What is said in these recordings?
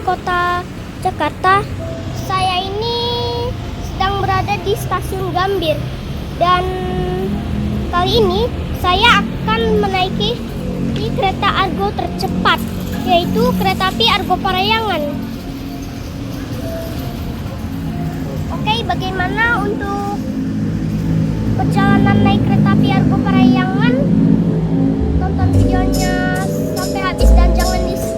kota Jakarta. Saya ini sedang berada di stasiun Gambir dan kali ini saya akan menaiki kereta Argo tercepat, yaitu kereta api Argo Parahyangan. Oke, bagaimana untuk perjalanan naik kereta api Argo Parahyangan? Tonton videonya sampai habis dan jangan di skip.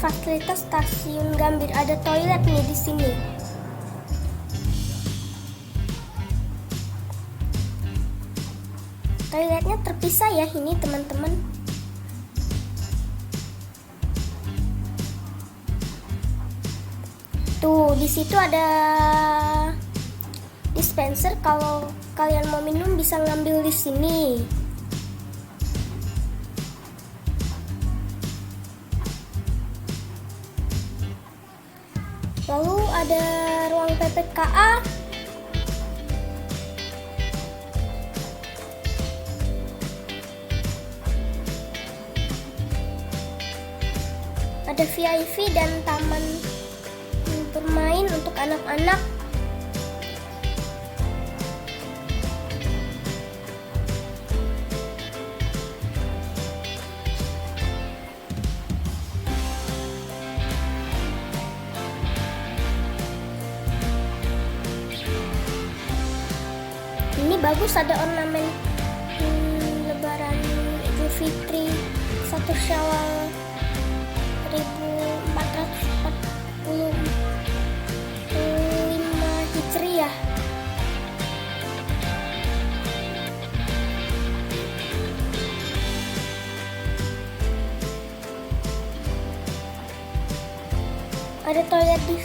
Fasilitas stasiun Gambir, ada toilet nih di sini. Toiletnya terpisah ya ini teman-teman. Tuh di situ ada dispenser, kalau kalian mau minum bisa ngambil di sini. Lalu ada ruang PPKA. Ada VIP dan taman bermain untuk anak-anak. Ini bagus, ada ornamen Lebaran Idul Fitri 1 Syawal 1445 Hijriah. Ada toilet di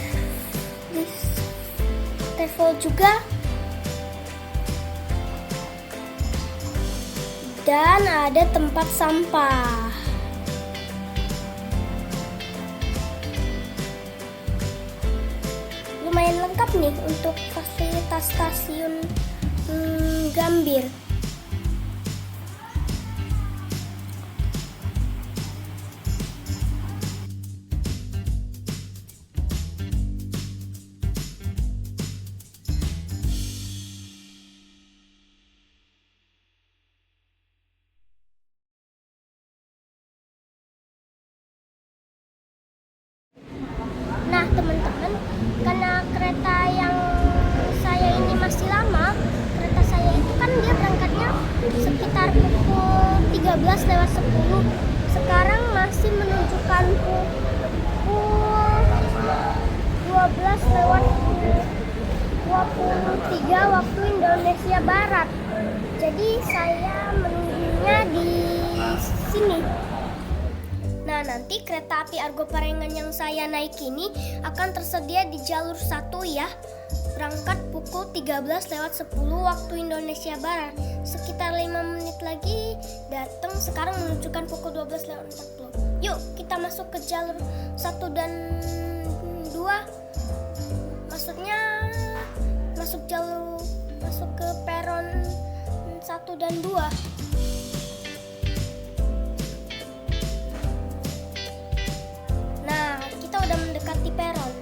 travel juga. Dan ada tempat sampah. Lumayan lengkap nih untuk fasilitas stasiun Gambir. Nah teman-teman, karena kereta yang saya ini masih lama, kereta saya itu kan dia berangkatnya sekitar pukul 13:10. Sekarang masih menunjukkan pukul 12:23 waktu Indonesia Barat. Jadi saya menunggunya di sini. Nah, nanti kereta api Argo Parahyangan yang saya naik ini akan tersedia di jalur 1 ya. Berangkat pukul 13:10 waktu Indonesia Barat. Sekitar 5 menit lagi datang, sekarang menunjukkan pukul 12:40. Yuk, kita masuk ke jalur 1 dan 2. Maksudnya masuk ke peron 1 dan 2. Kita udah mendekati peron.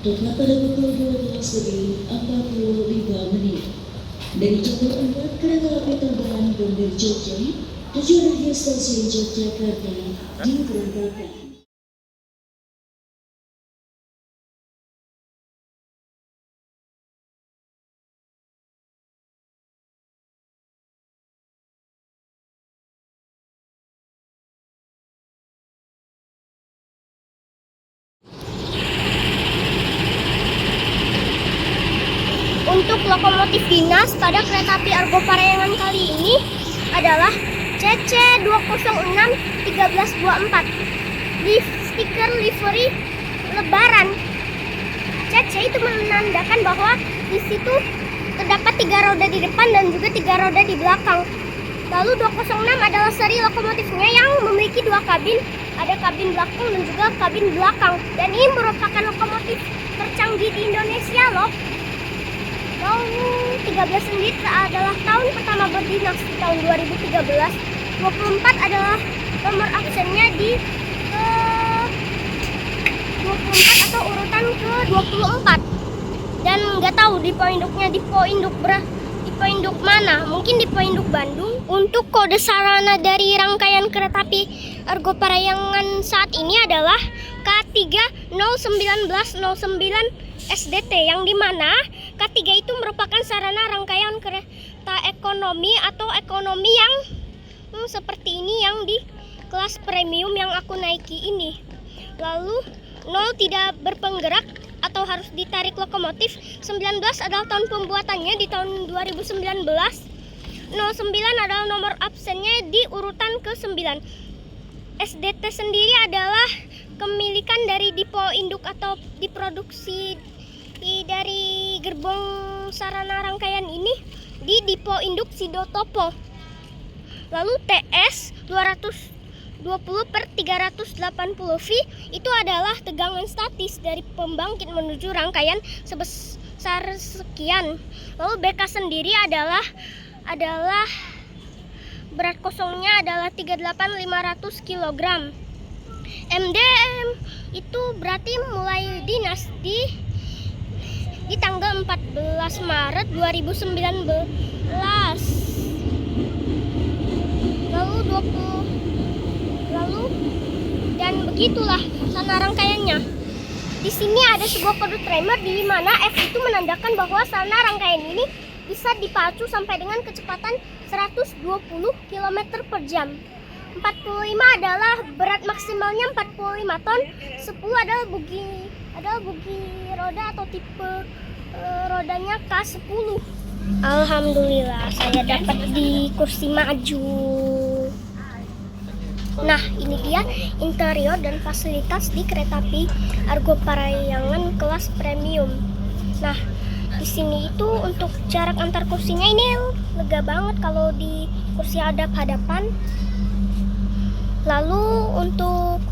tepat pada pukul 12:45 dari jalur 4 kereta api tambahan Gambir Jogja, tujuan akhir stasiun Yogyakarta diberangkatkan. Untuk lokomotif dinas pada kereta api Argo Parahyangan kali ini adalah CC206-1324 di stiker livery Lebaran. CC itu menandakan bahwa di situ terdapat 3 roda di depan dan juga 3 roda di belakang. Lalu 206 adalah seri lokomotifnya yang memiliki 2 kabin, ada kabin belakang dan juga kabin belakang. Dan ini merupakan lokomotif tercanggih di Indonesia loh. Tahun 13 sendiri adalah tahun pertama berdinas di tahun 2013. 24 adalah nomor absennya di 24 atau urutan ke 24. Dan nggak tahu di poinduknya di poinduk mana, mungkin di poinduk Bandung. Untuk kode sarana dari rangkaian kereta api Argo Parahyangan saat ini adalah K3 01909 SDT, yang dimana K3 itu merupakan sarana rangkaian kereta ekonomi atau ekonomi yang seperti ini, yang di kelas premium yang aku naiki ini. Lalu 0 tidak berpenggerak atau harus ditarik lokomotif. 19 adalah tahun pembuatannya di tahun 2019. 09 adalah nomor absennya di urutan ke-9. SDT sendiri adalah kemilikan dari Dipo Induk atau diproduksi dari gerbong sarana rangkaian ini di Dipo Induk Sidotopo. Lalu TS 220/380 V itu adalah tegangan statis dari pembangkit menuju rangkaian sebesar sekian. Lalu BK sendiri adalah berat kosongnya adalah 38.500 kg. MDM itu berarti mulai dinas di tanggal 14 Maret 2019. Lalu dan begitulah sana rangkaiannya. Di sini ada sebuah kode timer di mana F itu menandakan bahwa sana rangkaian ini bisa dipacu sampai dengan kecepatan 120 km per jam. 45 adalah berat maksimalnya 45 ton. 10 adalah bugi roda atau tipe rodanya K10. Alhamdulillah saya dapat di kursi maju. Nah, ini dia interior dan fasilitas di kereta api Argo Parahyangan kelas premium. Nah, di sini itu untuk jarak antar kursinya ini lega banget kalau di kursi hadap-hadapan. Lalu untuk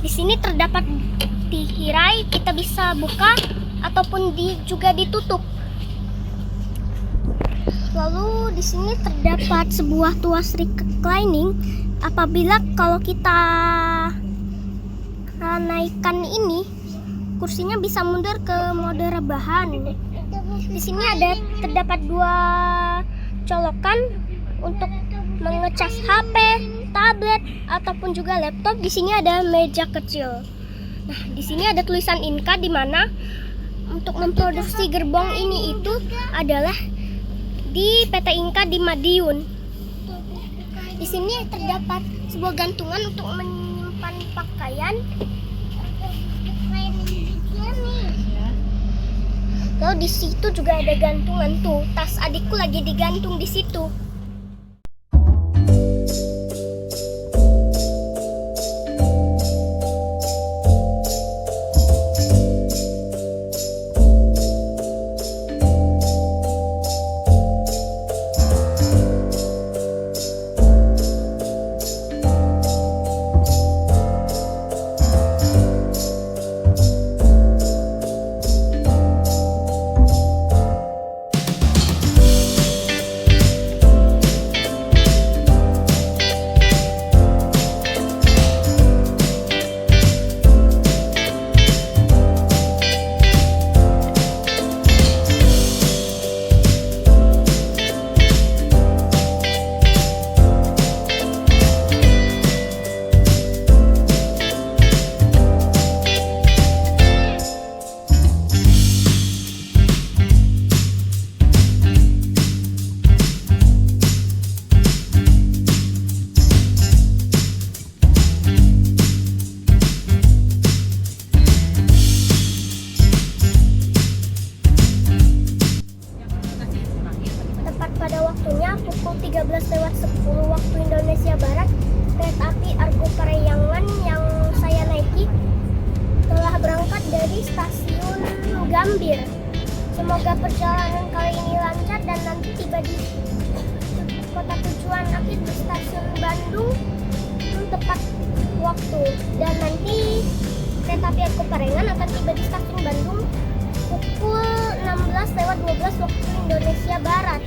di sini terdapat tirai, kita bisa buka ataupun juga ditutup. Lalu di sini terdapat sebuah tuas reclining. Apabila kalau kita naikkan ini, kursinya bisa mundur ke mode rebahan. Di sini terdapat 2 colokan untuk mengecas HP, tablet ataupun juga laptop. Di sini ada meja kecil. Nah, di sini ada tulisan Inka, di mana untuk memproduksi gerbong ini itu adalah di PT Inka di Madiun. Di sini terdapat sebuah gantungan untuk menyimpan pakaian. Lalu di situ juga ada gantungan tuh. Tas adikku lagi digantung di situ. dari stasiun Gambir. Semoga perjalanan kali ini lancar dan nanti tiba di kota tujuan akhir di stasiun Bandung tepat waktu. Dan nanti kereta api Argo Parayangan akan tiba di stasiun Bandung pukul 16:12 waktu Indonesia Barat.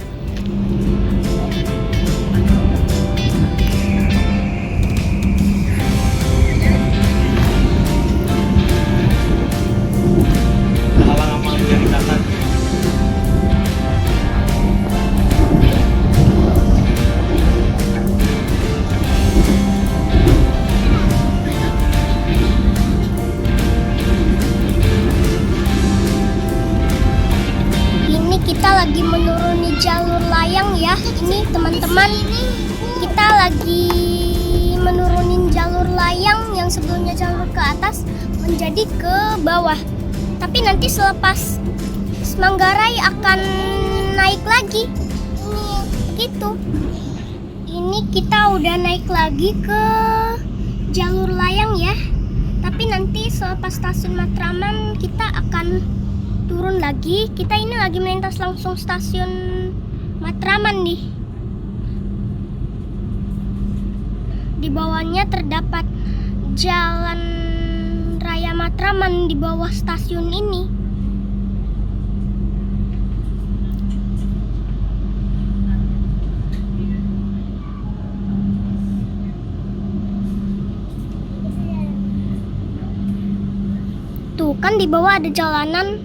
Lagi menuruni jalur layang ya. Ini teman-teman, kita lagi menurunin jalur layang yang sebelumnya jalur ke atas menjadi ke bawah. Tapi nanti selepas Manggarai akan naik lagi. Gitu. Ini kita udah naik lagi ke jalur layang ya. Tapi nanti selepas stasiun Matraman kita akan turun lagi. Kita ini lagi melintas langsung stasiun Matraman nih. Di bawahnya terdapat jalan raya Matraman di bawah stasiun ini. Tuh kan di bawah ada jalanan.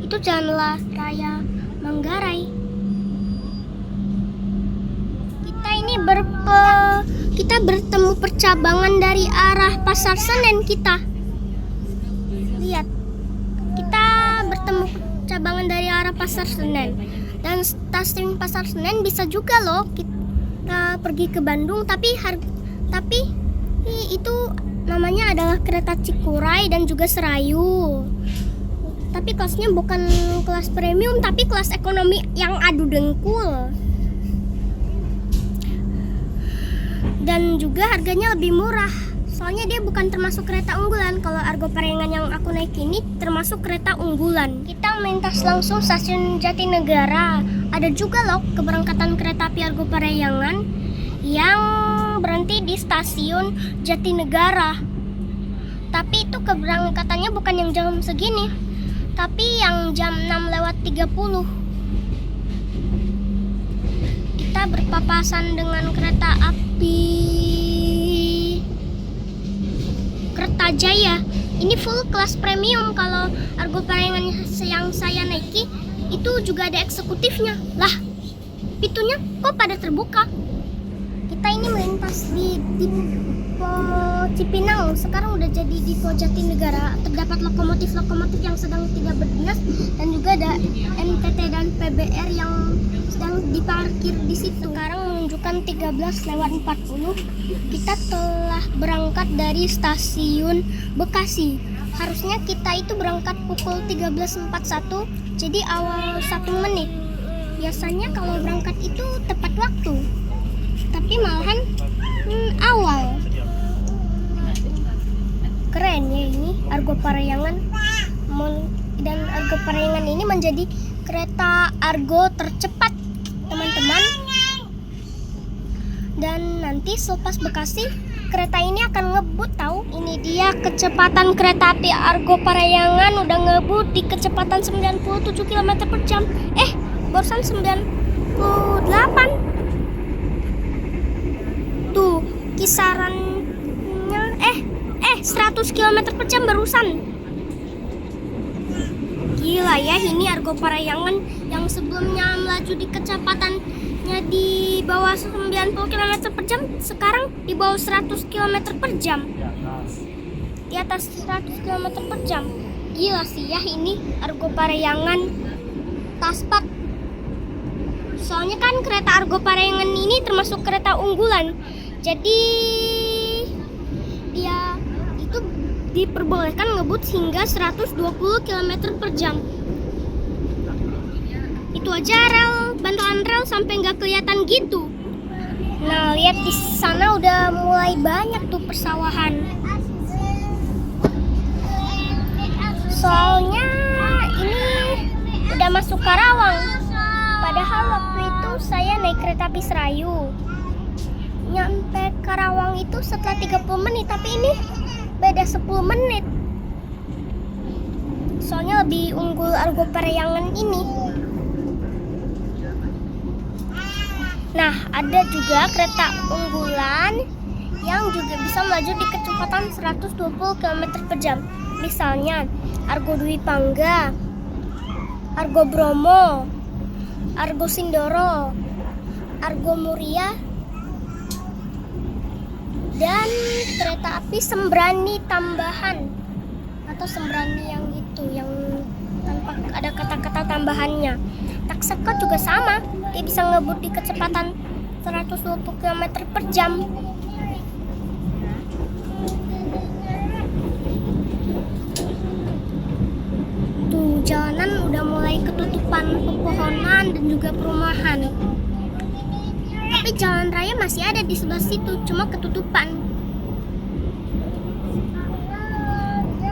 Itu jalan raya Manggarai. Kita bertemu percabangan dari arah Pasar Senen kita. Lihat. Kita bertemu percabangan dari arah Pasar Senen. Dan stasiun Pasar Senen bisa juga loh kita pergi ke Bandung, tapi itu namanya adalah kereta Cikuray dan juga Serayu. Tapi kelasnya bukan kelas premium, tapi kelas ekonomi yang adu dengkul. Dan juga harganya lebih murah. Soalnya dia bukan termasuk kereta unggulan. Kalau Argo Parayangan yang aku naik ini termasuk kereta unggulan. Kita melintas langsung stasiun Jatinegara. Ada juga loh keberangkatan kereta api Argo Parayangan yang berhenti di stasiun Jatinegara. Tapi itu keberangkatannya bukan yang jam segini, tapi yang jam 6:30. Kita berpapasan dengan kereta api Kertajaya. Ini full kelas premium. Kalau Argo Parayangan yang saya naiki itu juga ada eksekutifnya. Lah, pintunya kok pada terbuka? Kita ini melintas di Dipo Cipinang. Sekarang udah jadi Dipo Jatinegara. Terdapat lokomotif-lokomotif yang sedang tidak berdinas dan juga ada NTT dan PBR yang sedang diparkir di situ. Sekarang menunjukkan 13:40. Kita telah berangkat dari stasiun Bekasi. Harusnya kita itu berangkat pukul 13:41. Jadi awal 1 menit. Biasanya kalau berangkat itu tepat waktu. Tapi malahan awal. Keren ya ini Argo Parayangan. Dan Argo Parayangan ini menjadi kereta Argo tercepat, teman-teman. Dan nanti selepas Bekasi kereta ini akan ngebut tahu. Ini dia kecepatan kereta api Argo Parayangan udah ngebut di kecepatan 97 km per jam. Barusan 98. Tuh, kisarannya 100 km per jam barusan. Gila ya, ini Argo Parayangan yang sebelumnya melaju di kecepatannya di bawah 90 km per jam, sekarang di bawah 100 km per jam. Di atas 100 km per jam. Gila sih ya ini Argo Parayangan Taspat. Soalnya kan kereta Argo Parayangan ini termasuk kereta unggulan. Jadi dia itu diperbolehkan ngebut hingga 120 km per jam. Itu aja bantalan rel sampai nggak kelihatan gitu. Nah, lihat di sana udah mulai banyak tuh persawahan. masuk Karawang. Padahal waktu itu saya naik kereta api Serayu. Nyampe Karawang itu setelah 30 menit, tapi ini beda 10 menit. Soalnya lebih unggul Argo Parayangan ini. Nah, ada juga kereta unggulan yang juga bisa melaju di kecepatan 120 km per jam. Misalnya Argo Dwi Pangga, Argo Bromo, Argo Sindoro, Argo Muria, dan kereta api Sembrani tambahan atau Sembrani yang itu yang tanpa ada kata-kata tambahannya. Taksaka juga sama, dia bisa ngebut di kecepatan 120 km per jam. Tuh, jalanan udah mulai ketutupan pepohonan dan juga perumahan. Tapi jalan raya masih ada di sebelah situ, cuma ketutupan.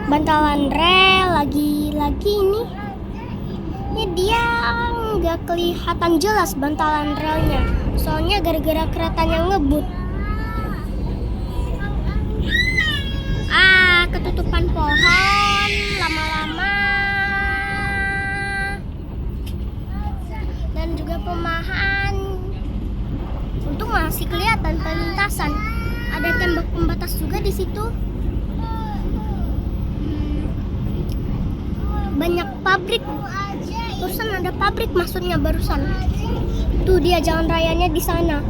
Bantalan rel lagi-lagi ini dia nggak kelihatan jelas bantalan relnya, soalnya gara-gara keretanya ngebut. Ketutupan pohon lama-lama dan juga perumahan. Untung masih kelihatan perlintasan. Ada tembok pembatas juga di situ. Banyak pabrik. Barusan ada pabrik maksudnya barusan. Tuh dia jalan rayanya di sana.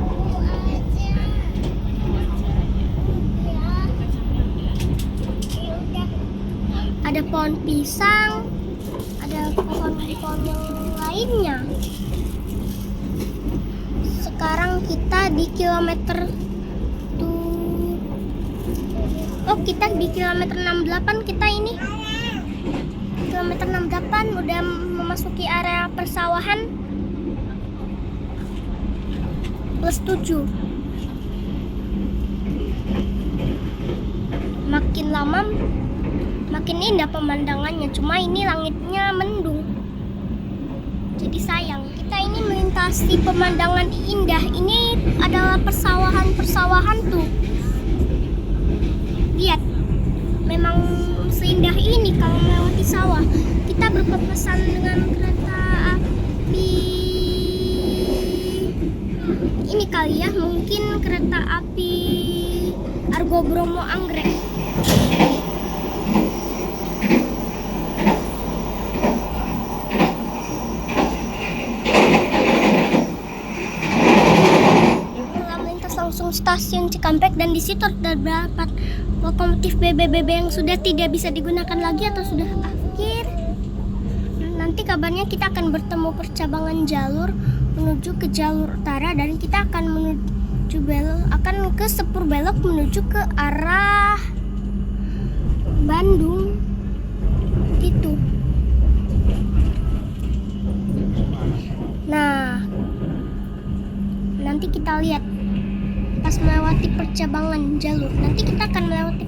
Ada pohon pisang, ada pohon-pohon yang lainnya. Sekarang kita di kilometer kita di kilometer 68 kita ini. Kilometer 68 udah memasuki area persawahan +7. Makin lama makin indah pemandangannya, cuma ini langitnya mendung. Jadi sayang, kita ini melintasi pemandangan indah. Ini adalah persawahan tuh. Lihat, memang seindah ini kalau melewati sawah. Kita berpapasan dengan kereta api ini kali ya, mungkin kereta api Argo Bromo Anggrek. Langsung stasiun Cikampek, dan di situ terdapat lokomotif BBBB yang sudah tidak bisa digunakan lagi atau sudah akhir. Nanti kabarnya kita akan bertemu percabangan jalur menuju ke jalur utara, dan kita akan menuju akan ke sepur belok menuju ke arah Bandung. Gitu. Nah, nanti kita lihat pas melewati percabangan jalur. Nanti kita akan melewati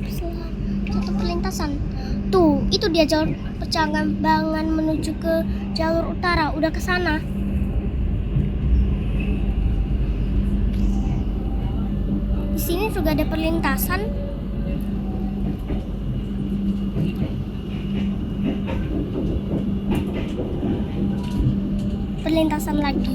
satu perlintasan. Tuh, itu dia jalur percabangan menuju ke jalur utara. Udah ke sana. Di sini juga ada perlintasan. Perlintasan lagi.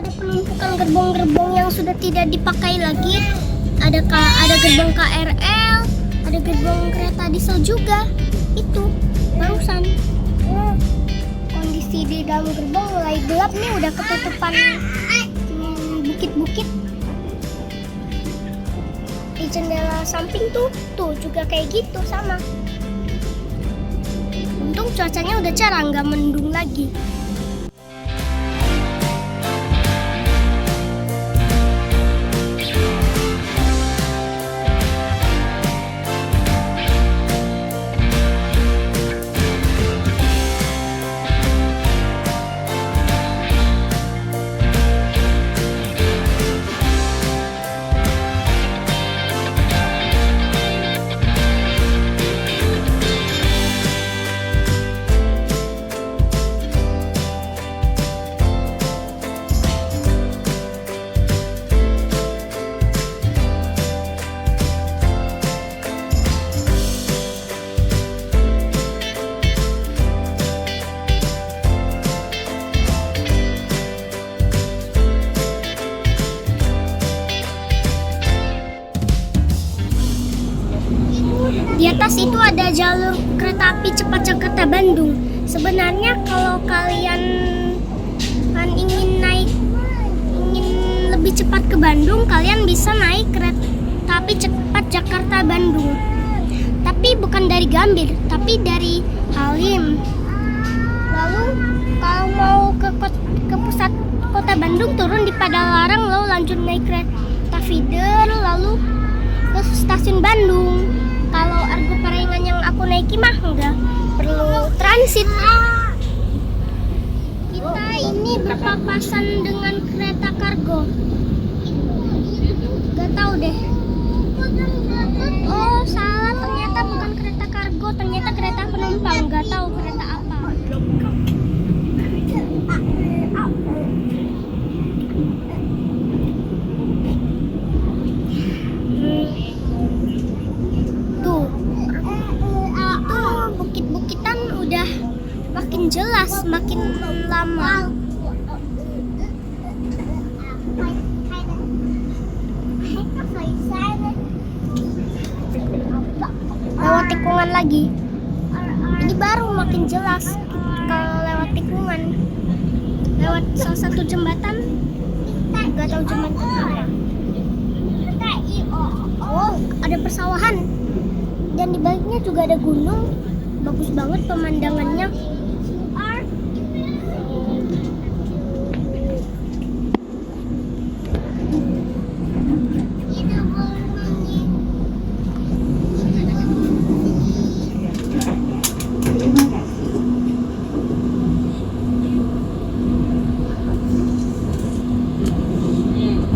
ada penumpukan gerbong-gerbong yang sudah tidak dipakai lagi. Ada gerbong KRL, ada gerbong kereta diesel juga. Itu barusan. Kondisi di dalam gerbong mulai gelap nih, udah ketutupan bukit-bukit. Di jendela samping tuh juga kayak gitu sama. Untung cuacanya udah cerah, nggak mendung lagi. Di atas itu ada jalur kereta api cepat Jakarta Bandung. Sebenarnya kalau kalian ingin lebih cepat ke Bandung, kalian bisa naik kereta api cepat Jakarta Bandung. Tapi bukan dari Gambir, tapi dari Halim. Lalu kalau mau ke pusat kota Bandung, turun di Padalarang, lalu lanjut naik kereta feeder, lalu ke stasiun Bandung. Kalau Argo Parayangan yang aku naiki mah nggak perlu transit. Kita ini berpapasan dengan kereta kargo. Gak tahu deh. Oh salah, ternyata bukan kereta kargo, ternyata kereta penumpang. Gak tahu kereta apa. Makin jelas, makin lama. Lewat tikungan lagi. Ini baru makin jelas kalau lewat tikungan. Lewat salah satu jembatan. Gak tahu jembatan apa. Oh, ada persawahan. Dan di baliknya juga ada gunung. Bagus banget pemandangannya.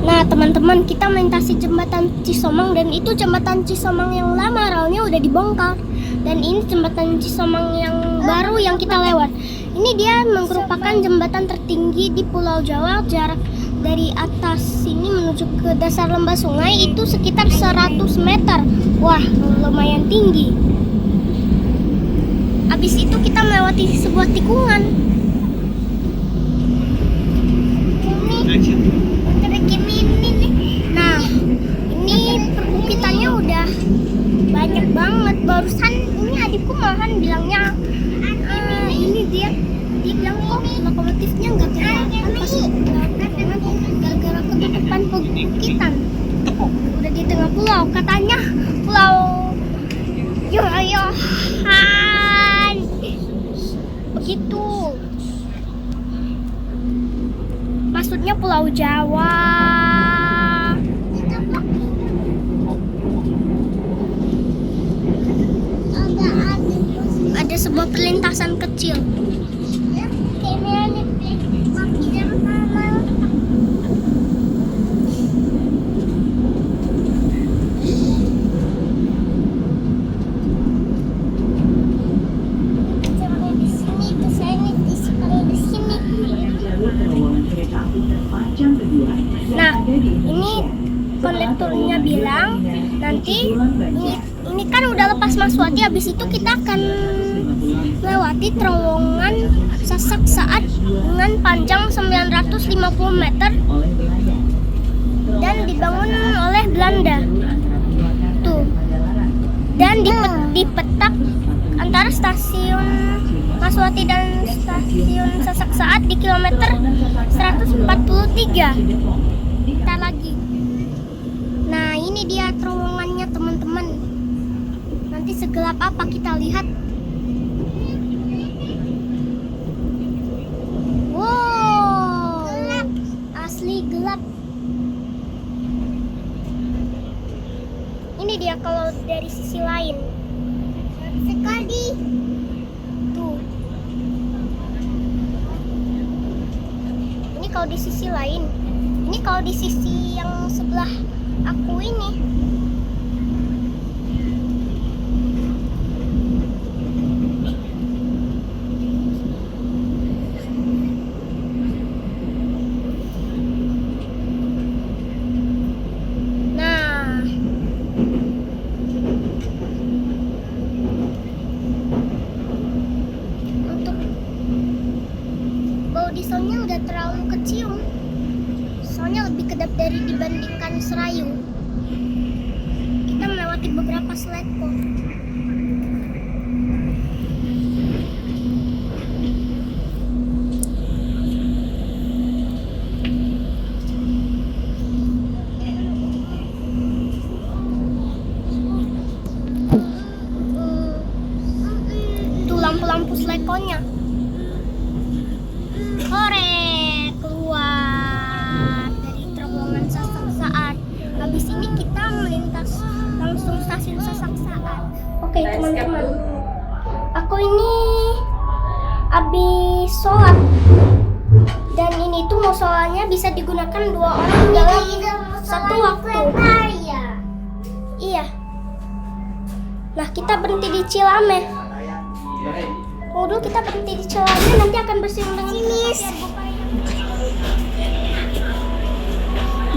Nah teman-teman, kita melintasi jembatan Cisomang, dan itu jembatan Cisomang yang lama, relnya udah dibongkar. Dan ini jembatan Cisomang yang baru yang kita lewat. Ini dia merupakan jembatan tertinggi di Pulau Jawa. Jarak dari atas sini menuju ke dasar lembah sungai itu sekitar 100 meter. Wah, lumayan tinggi. Habis itu kita melewati sebuah tikungan. Nah, ini perbukitannya udah banyak banget. Barusan ini adikku malahan bilangnya ini dia bilang kok lokomotifnya nggak kelihatan pas gara-gara ketutupan perbukitan. Udah di tengah pulau, katanya pulau Yoyohan begitu, maksudnya Pulau Jawa. Ada sebuah perlintasan kecil. Nah, ini kondekturnya bilang nanti ini kan udah lepas Mas Wati, habis itu kita akan melewati terowongan Sasak Saat dengan panjang 950 meter dan dibangun oleh Belanda. Tuh. Dan di petak antara stasiun Maswati dan stasiun Sasak Saat di kilometer 143. Kita lagi. Nah, ini dia terowongannya, teman-teman. Nanti segelap apa kita lihat. Wow, gelap. Asli gelap. Ini dia kalau dari sisi lain. Sekali. Tuh. Ini kalau di sisi lain. Ini kalau di sisi yang sebelah aku ini. Nah, untuk bau dieselnya udah terlalu kecium. Soalnya lebih kedap dari dibandingkan Serayu. Kita melewati beberapa seleko. Tuh lampu-lampu selekonya. Hore, keluar dari terowongan Sasak Saat. Habis ini kita melintas langsung stasiun Sasak Saat. Oke, teman-teman. Aku ini habis sholat. Dan ini tuh musolanya bisa digunakan 2 orang dalam satu waktu. Iya. Nah, kita berhenti di Cilame. Dulu kita berhenti di Cilame, nanti akan bersinggung dengan Cimis.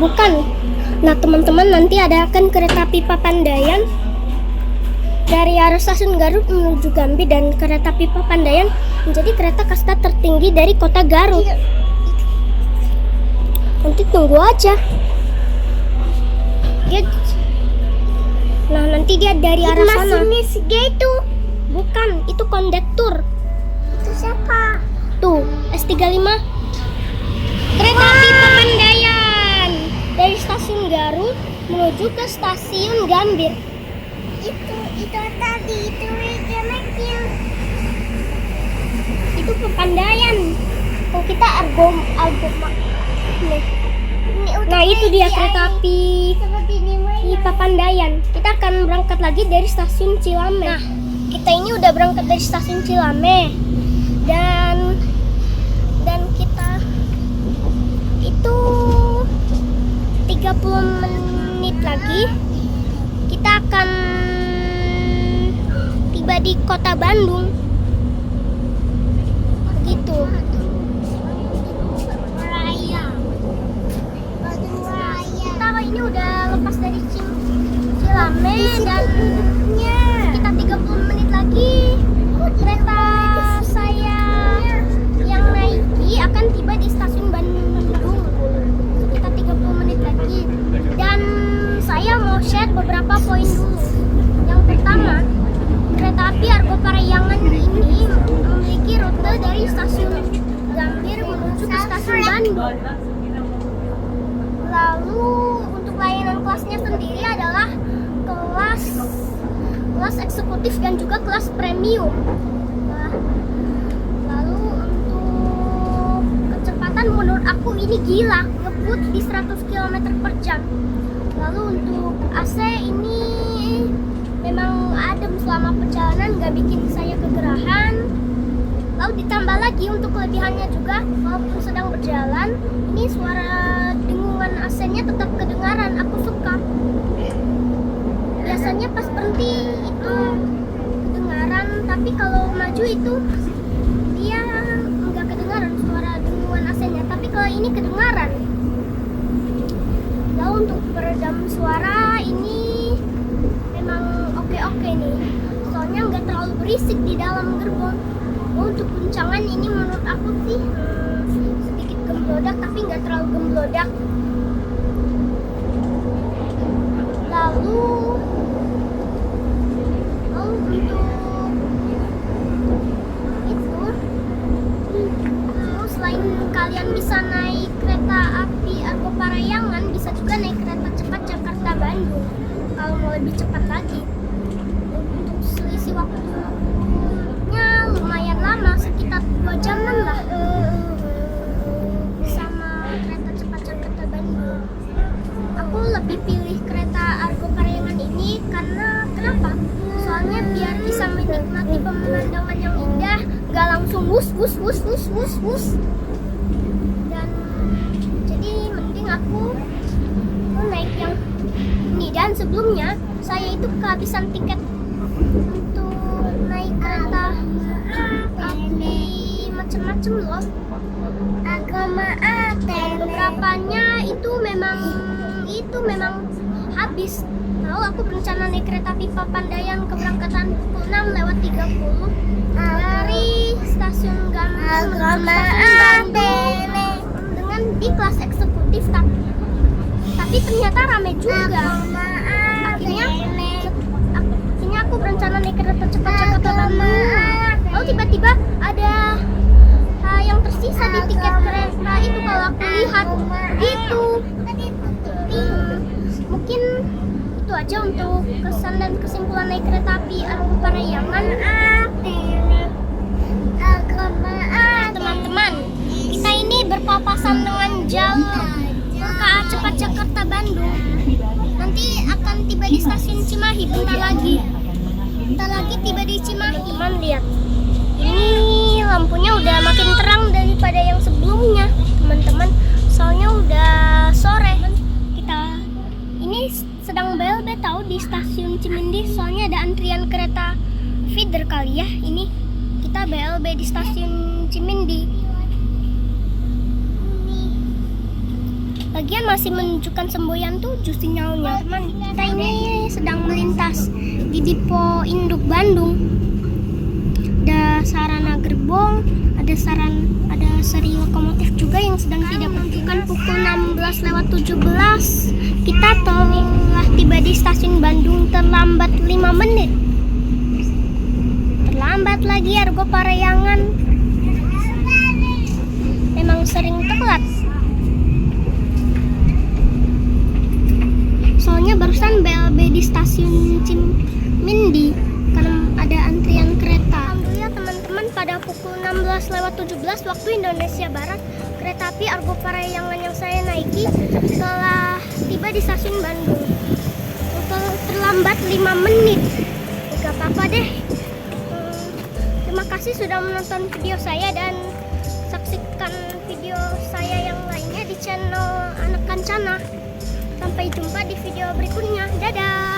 Bukan. Nah, teman-teman, nanti ada akan kereta api Papandayan dari arah stasiun Garut menuju Gambir, dan kereta api Papandayan menjadi kereta kasta tertinggi dari kota Garut. Nanti tunggu aja. Nah, nanti dia dari arah sana. Gitu. Bukan, itu kondektur. Itu siapa? Tuh, S35. Kereta api Papandayan dari stasiun Garut menuju ke stasiun Gambir. Itu tadi, itu kecil. Itu Papandayan. Kalau kita Argom. Nah, itu dia kereta api di Papandayan. Kita akan berangkat lagi dari stasiun Cilame. Nah, kita ini udah berangkat dari stasiun Cilame. Dan kita itu 30 menit lagi kita akan tiba di kota Bandung. Begitu. Kita ini udah lepas dari Cilame dan kita 30 menit lagi kereta saya yang Nike akan tiba di stasiun Bandung. Kita 30 menit lagi. Dan saya mau share beberapa poin dulu. Yang pertama, kereta api Argo Parayangan ini memiliki rute dari stasiun Gambir menuju ke stasiun Bandung. Lalu untuk layanan kelasnya sendiri adalah kelas eksekutif dan juga kelas premium. Nah, lalu untuk kecepatan menurut aku ini gila, ngebut di 100 km per jam. Lalu untuk AC ini memang adem selama perjalanan, nggak bikin saya kegerahan. Lalu ditambah lagi untuk kelebihannya juga, walaupun sedang berjalan, ini suara dengungan AC-nya tetap kedengaran. Aku suka. Biasanya pas berhenti itu kedengaran, tapi kalau maju itu dia nggak kedengaran suara dengungan AC-nya. Tapi kalau ini kedengaran. Lalu untuk peredam suara ini memang oke-oke nih. Soalnya soalnya nggak terlalu berisik di dalam gerbong. Untuk guncangan ini menurut aku sih sedikit gemblodak, tapi nggak terlalu gemblodak. Lalu untuk itu, selain kalian bisa naik kereta api Argo Parahyangan, bisa juga naik kereta cepat Jakarta Bandung kalau mau lebih cepat lagi. Untuk selisih waktunya lumayan lama, sekitar 2 jaman lah sama kereta cepat Jakarta Bandung. Aku lebih pilih kereta Argo Parahyangan ini karena kenapa? Soalnya biar bisa menikmati pemandangan yang indah, gak langsung wus. Dan jadi mending aku naik yang ini. Dan sebelumnya saya itu kehabisan tiket untuk naik kereta api macem-macem loh. Dan beberapanya itu memang habis. Lalu aku berencana naik kereta api Papandayan keberangkatan pukul 6:30 dari stasiun Gambir menuju stasiun Bandung dengan di kelas eksekutif, tapi ternyata rame juga. Akhirnya aku berencana naik kereta cepat Jakarta Bandung. Lalu tiba-tiba ada yang tersisa di tiket kereta itu kalau aku lihat gitu. Mungkin itu aja untuk kesan dan kesimpulan naik kereta api Argo Parahyangan. Teman-teman, kita ini berpapasan dengan jalur KA cepat Jakarta Bandung. Nanti akan tiba di stasiun Cimahi bentar lagi tiba di Cimahi. Teman lihat, ini lampunya udah makin terang daripada yang sebelumnya, teman-teman. Soalnya udah sore. Kita ini sedang BLB tahu di stasiun Cimindi, soalnya ada antrian kereta feeder kali ya. Ini kita BLB di stasiun Cimindi. Lagian masih menunjukkan semboyan 7 sinyalnya, teman. Kita ini sedang melintas di Dipo Induk Bandung. Ada sarana gerbong, ada seri lokomotif juga yang sedang tidak menunjukkan pukul 16:17. Kita telah tiba di stasiun Bandung terlambat 5 menit. Terlambat lagi Argo Parahyangan. Memang sering telat. Soalnya barusan BLB di stasiun Cimindi karena ada antrian kereta. Alhamdulillah teman-teman, pada pukul 16:17 waktu Indonesia Barat, kereta api Argo Parahyangan yang saya naiki telah tiba di stasiun Bandung. Terlambat 5 menit. Gak apa-apa deh. Terima kasih sudah menonton video saya, dan saksikan video saya yang lainnya di channel Anak Kancana. Sampai jumpa di video berikutnya. Dadah.